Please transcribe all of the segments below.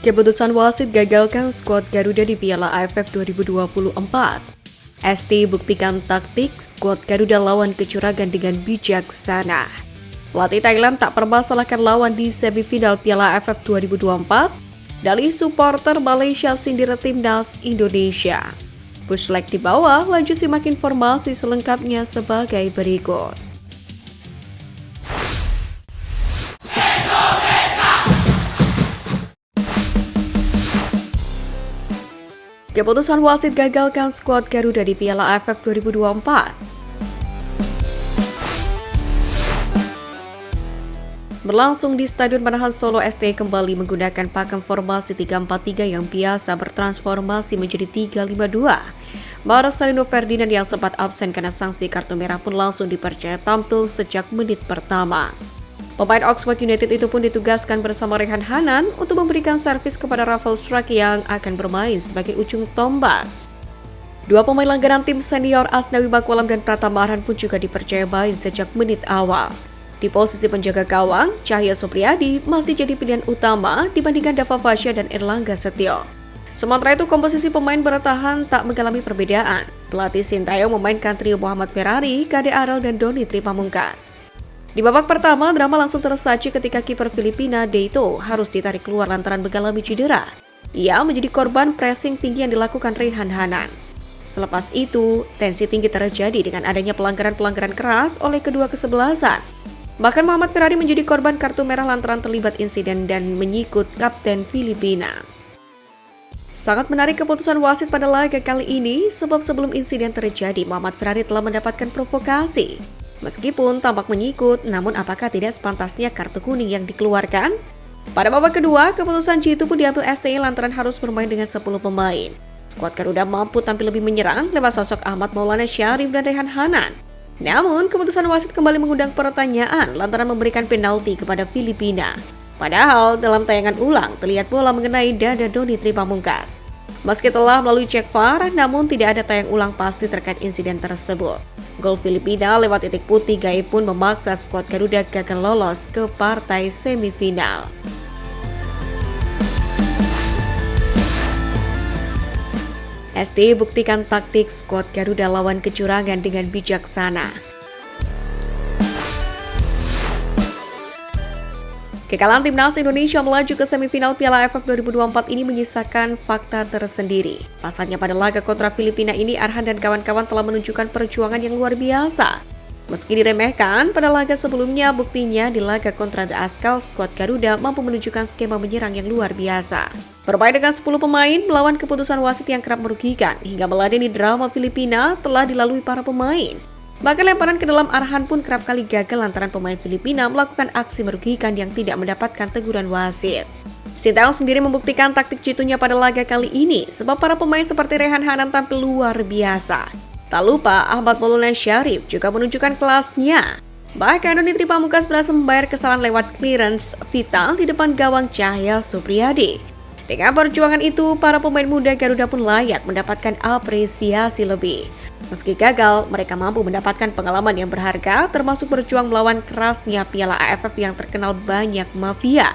Keputusan wasit gagalkan skuad Garuda di Piala AFF 2024. ST buktikan taktik skuad Garuda lawan kecurangan dengan bijaksana. Pelatih Thailand tak permasalahkan lawan di semifinal Piala AFF 2024 dari supporter Malaysia sindir timnas Indonesia. Push leg di bawah, lanjut simak informasi selengkapnya sebagai berikut. Keputusan wasit gagalkan skuad Garuda di Piala AFF 2024. Berlangsung di Stadion Manahan Solo, ST kembali menggunakan pakem formasi 3-4-3 yang biasa bertransformasi menjadi 3-5-2. Marcelino Ferdinand yang sempat absen karena sanksi kartu merah pun langsung dipercaya tampil sejak menit pertama. Pemain Oxford United itu pun ditugaskan bersama Rehan Hanan untuk memberikan servis kepada Rafael Struijk yang akan bermain sebagai ujung tombak. Dua pemain langganan tim senior Asnawi Makwalam dan Pratama Arhan pun juga dipercaya main sejak menit awal. Di posisi penjaga gawang, Cahya Supriyadi masih jadi pilihan utama dibandingkan Dava Fasya dan Erlangga Setio. Sementara itu komposisi pemain bertahan tak mengalami perbedaan. Pelatih Sintayong memainkan trio Muhammad Ferrari, Kade Arel dan Doni Tripamungkas. Di babak pertama, drama langsung tersaji ketika kiper Filipina Deito harus ditarik keluar lantaran mengalami cedera. Ia menjadi korban pressing tinggi yang dilakukan Rehan Hanan. Selepas itu, tensi tinggi terjadi dengan adanya pelanggaran-pelanggaran keras oleh kedua kesebelasan. Bahkan Muhammad Ferrari menjadi korban kartu merah lantaran terlibat insiden dan menyikut kapten Filipina. Sangat menarik keputusan wasit pada laga kali ini sebab sebelum insiden terjadi, Muhammad Ferrari telah mendapatkan provokasi. Meskipun tampak menyikut, namun apakah tidak sepantasnya kartu kuning yang dikeluarkan? Pada babak kedua, keputusan jitu pun diambil STI lantaran harus bermain dengan 10 pemain. Skuad Garuda mampu tampil lebih menyerang lewat sosok Ahmad Maulana Syarif dan Rehan Hanan. Namun, keputusan wasit kembali mengundang pertanyaan lantaran memberikan penalti kepada Filipina. Padahal, dalam tayangan ulang, terlihat bola mengenai dada Doni Tripamungkas. Meski telah melalui cek VAR, namun tidak ada tayang ulang pasti terkait insiden tersebut. Gol Filipina lewat titik putih gaib pun memaksa skuad Garuda gagal lolos ke partai semifinal. ST buktikan taktik skuad Garuda lawan kecurangan dengan bijaksana. Kekalahan timnas Indonesia melaju ke semifinal Piala AFF 2024 ini menyisakan fakta tersendiri. Pasalnya pada laga kontra Filipina ini, Arhan dan kawan-kawan telah menunjukkan perjuangan yang luar biasa. Meski diremehkan, pada laga sebelumnya buktinya di laga kontra The Askal, skuad Garuda mampu menunjukkan skema menyerang yang luar biasa. Bermain dengan 10 pemain melawan keputusan wasit yang kerap merugikan hingga meladeni drama Filipina telah dilalui para pemain. Bahkan lemparan ke dalam Arhan pun kerap kali gagal lantaran pemain Filipina melakukan aksi merugikan yang tidak mendapatkan teguran wasit. Sintayong sendiri membuktikan taktik jitunya pada laga kali ini sebab para pemain seperti Rehan Hanan tampil luar biasa. Tak lupa Ahmad Maulana Syarif juga menunjukkan kelasnya. Bahkan Doni Tripamungkas berhasil membayar kesalahan lewat clearance vital di depan gawang Cahya Supriyadi. Dengan perjuangan itu, para pemain muda Garuda pun layak mendapatkan apresiasi lebih. Meski gagal, mereka mampu mendapatkan pengalaman yang berharga, termasuk berjuang melawan kerasnya Piala AFF yang terkenal banyak mafia.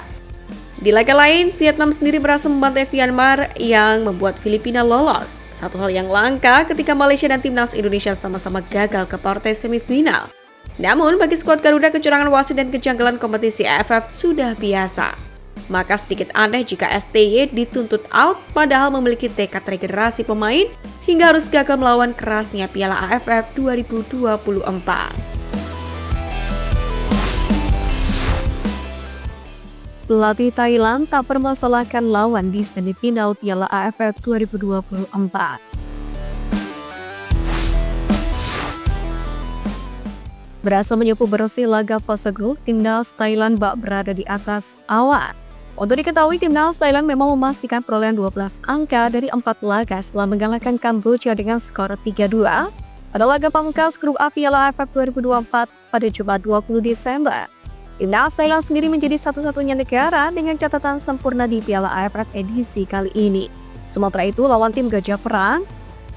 Di laga lain, Vietnam sendiri berhasil membantai Myanmar yang membuat Filipina lolos. Satu hal yang langka ketika Malaysia dan timnas Indonesia sama-sama gagal ke partai semifinal. Namun, bagi skuad Garuda, kecurangan wasit dan kejanggalan kompetisi AFF sudah biasa. Maka sedikit aneh jika STY dituntut out padahal memiliki tekad regenerasi pemain hingga harus gagal melawan kerasnya Piala AFF 2024. Pelatih Thailand tak permasalahkan lawan di semifinal Piala AFF 2024. Berhasil menyapu bersih laga fase grup, timnas Thailand bak berada di atas awan. Untuk diketahui, timnas Thailand memang memastikan perolehan 12 angka dari 4 laga setelah mengalahkan Kamboja dengan skor 3-2 pada laga pamungkas grup A Piala AFF 2024 pada Jumat 20 Desember. Timnas Thailand sendiri menjadi satu-satunya negara dengan catatan sempurna di Piala AFF edisi kali ini. Sementara itu, lawan tim Gajah Perang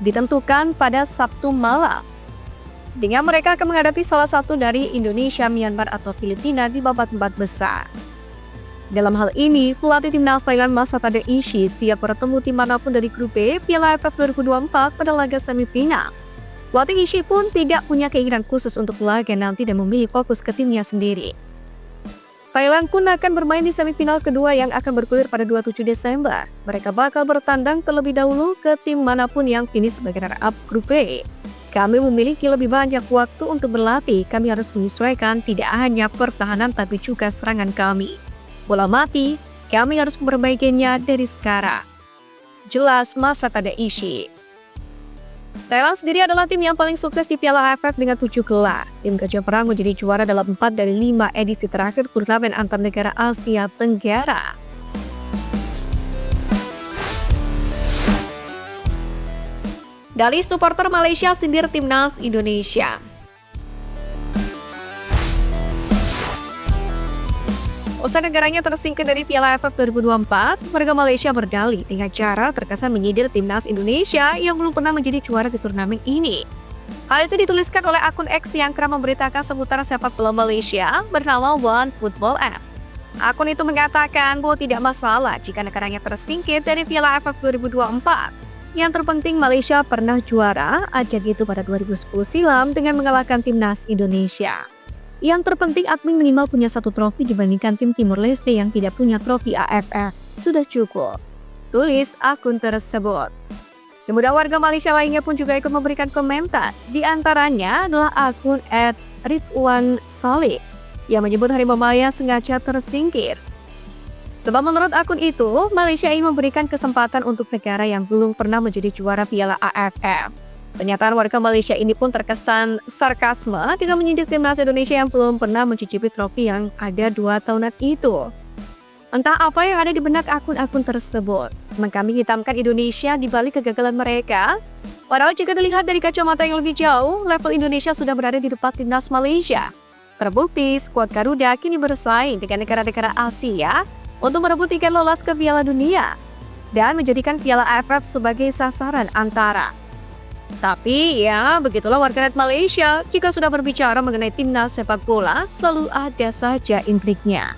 ditentukan pada Sabtu malam. Dengan mereka akan menghadapi salah satu dari Indonesia, Myanmar, atau Filipina di babak 4 besar. Dalam hal ini, pelatih timnas Thailand Masatade Ishi siap bertemu tim manapun dari grup B Piala AFF 2024 pada laga semifinal. Pelatih Ishi pun tidak punya keinginan khusus untuk laga nanti dan memilih fokus ke timnya sendiri. Thailand pun akan bermain di semifinal kedua yang akan bergulir pada 27 Desember. Mereka bakal bertandang terlebih dahulu ke tim manapun yang finish sebagai runner-up grup B. Kami memiliki lebih banyak waktu untuk berlatih. Kami harus menyesuaikan tidak hanya pertahanan tapi juga serangan kami. Bola mati, kami harus memperbaikinya dari sekarang. Jelas Masatade Ishi. Thailand sendiri adalah tim yang paling sukses di Piala AFF dengan 7 gelar. Tim Gajah Perang menjadi juara dalam 4 dari 5 edisi terakhir turnamen antar negara Asia Tenggara. Dari supporter Malaysia sindir timnas Indonesia. Usai negaranya tersingkir dari Piala AFF 2024, warga Malaysia berdalih dengan cara terkesan menyindir timnas Indonesia yang belum pernah menjadi juara di turnamen ini. Hal itu dituliskan oleh akun X yang kerap memberitakan seputar sepak bola Malaysia bernama One Football App. Akun itu mengatakan bahwa tidak masalah jika negaranya tersingkir dari Piala AFF 2024. Yang terpenting Malaysia pernah juara ajang itu pada 2010 silam dengan mengalahkan timnas Indonesia. Yang terpenting admin minimal punya 1 trofi dibandingkan tim Timur Leste yang tidak punya trofi AFF. Sudah cukup, tulis akun tersebut. Kemudian warga Malaysia lainnya pun juga ikut memberikan komentar. Di antaranya adalah akun @Ridwan_Salih yang menyebut Harimau Malaya sengaja tersingkir. Sebab menurut akun itu, Malaysia ingin memberikan kesempatan untuk negara yang belum pernah menjadi juara Piala AFF. Pernyataan warga Malaysia ini pun terkesan sarkasme dengan menyindir timnas Indonesia yang belum pernah mencicipi trofi yang ada 2 tahunan itu. Entah apa yang ada di benak akun-akun tersebut. Kami hitamkan Indonesia di balik kegagalan mereka. Padahal jika dilihat dari kacamata yang lebih jauh, level Indonesia sudah berada di depan timnas Malaysia. Terbukti, skuad Garuda kini bersaing dengan negara-negara Asia untuk merebut tiket lolos ke Piala Dunia dan menjadikan Piala AFF sebagai sasaran antara. Tapi ya, begitulah warganet Malaysia. Jika sudah berbicara mengenai timnas sepak bola, selalu ada saja intriknya.